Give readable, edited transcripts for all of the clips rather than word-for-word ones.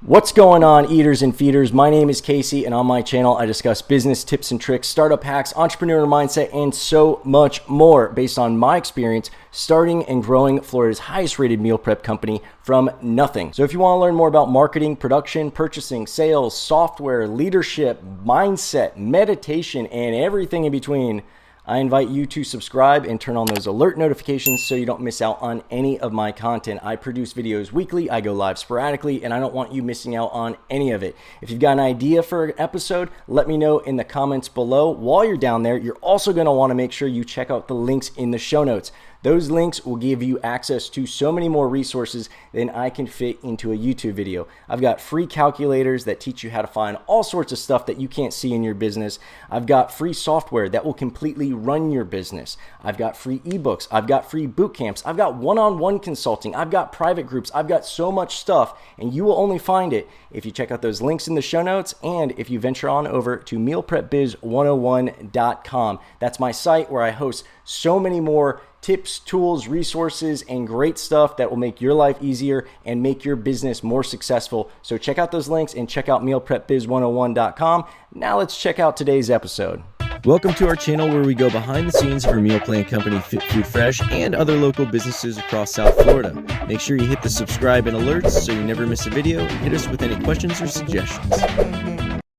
What's going on, eaters and feeders? My name is Casey, and on my channel I discuss business tips and tricks, startup hacks, entrepreneur mindset, and so much more based on my experience starting and growing Florida's highest rated meal prep company from nothing. So if you want to learn more about marketing, production, purchasing, sales, software, leadership, mindset, meditation, and everything in between, I invite you to subscribe and turn on those alert notifications so you don't miss out on any of my content. I produce videos weekly, I go live sporadically, and I don't want you missing out on any of it. If you've got an idea for an episode, let me know in the comments below. While you're down there, you're also going to want to make sure you check out the links in the show notes. Those links will give you access to so many more resources than I can fit into a YouTube video. I've got free calculators that teach you how to find all sorts of stuff that you can't see in your business. I've got free software that will completely run your business. I've got free ebooks. I've got free boot camps. I've got one-on-one consulting. I've got private groups. I've got so much stuff, and you will only find it if you check out those links in the show notes and if you venture on over to mealprepbiz101.com. That's my site where I host so many more tips, tools, resources, and great stuff that will make your life easier and make your business more successful. So check out those links and check out mealprepbiz101.com. Now let's check out today's episode. Welcome to our channel where we go behind the scenes for meal plan company Fit Food Fresh and other local businesses across South Florida. Make sure you hit the subscribe and alerts so you never miss a video, and hit us with any questions or suggestions.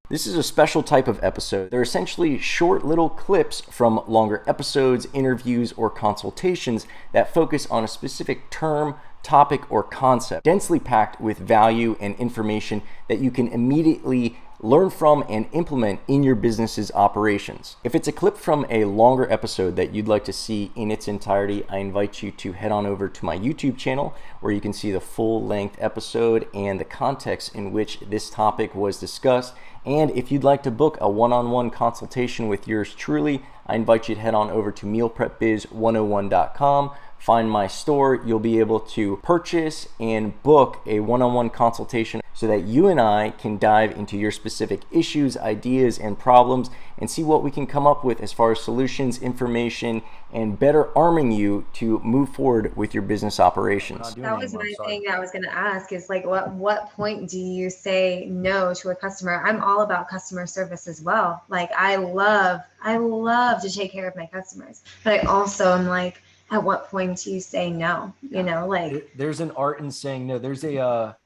This is a special type of episode. They're essentially short little clips from longer episodes, interviews, or consultations that focus on a specific term, topic, or concept, densely packed with value and information that you can immediately learn from and implement in your business's operations. If it's a clip from a longer episode that you'd like to see in its entirety, I invite you to head on over to my YouTube channel where you can see the full-length episode and the context in which this topic was discussed. And if you'd like to book a one-on-one consultation with yours truly, I invite you to head on over to mealprepbiz101.com. Find my store. You'll be able to purchase and book a one-on-one consultation so that you and I can dive into your specific issues, ideas, and problems and see what we can come up with as far as solutions, information, and better arming you to move forward with your business operations. That was my thing that I was going to ask is like, what point do you say no to a customer? I'm all about customer service as well. Like I love to take care of my customers, but I also am like, at what point do you say no? You know, like there's an art in saying no. There's a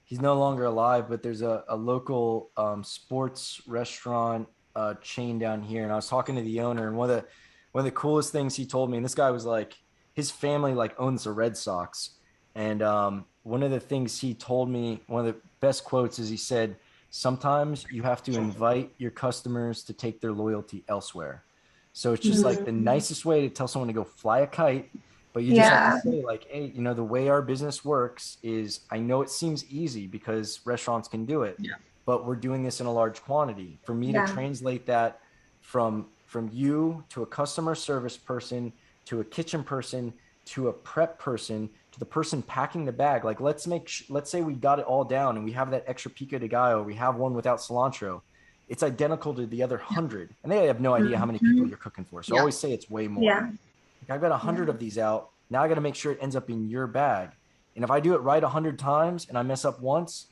he's no longer alive, but there's a local sports restaurant chain down here, and I was talking to the owner, and one of the coolest things he told me, and this guy was like, his family like owns the Red Sox, and one of the things he told me, one of the best quotes is he said, sometimes you have to invite your customers to take their loyalty elsewhere. So it's just like the nicest way to tell someone to go fly a kite, but you just have to say like, hey, you know, the way our business works is, I know it seems easy because restaurants can do it, but we're doing this in a large quantity. For me to translate that from you to a customer service person, to a kitchen person, to a prep person, to the person packing the bag. Like let's say we got it all down and we have that extra pico de gallo, we have one without cilantro. It's identical to the other 100, and they have no idea how many people you're cooking for. So I always say it's way more. Like I've got 100 of these out. Now I got to make sure it ends up in your bag. And if I do it right 100 times and I mess up once,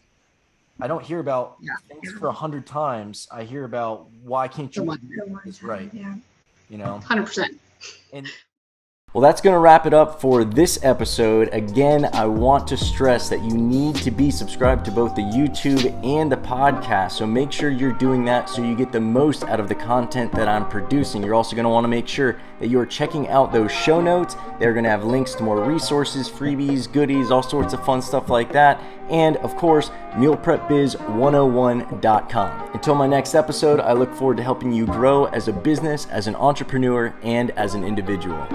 I don't hear about things for 100 times. I hear about why can't you do this right? You know, 100%. And well, that's going to wrap it up for this episode. Again, I want to stress that you need to be subscribed to both the YouTube and the podcast. So make sure you're doing that so you get the most out of the content that I'm producing. You're also going to want to make sure that you're checking out those show notes. They're going to have links to more resources, freebies, goodies, all sorts of fun stuff like that. And of course, mealprepbiz101.com. Until my next episode, I look forward to helping you grow as a business, as an entrepreneur, and as an individual.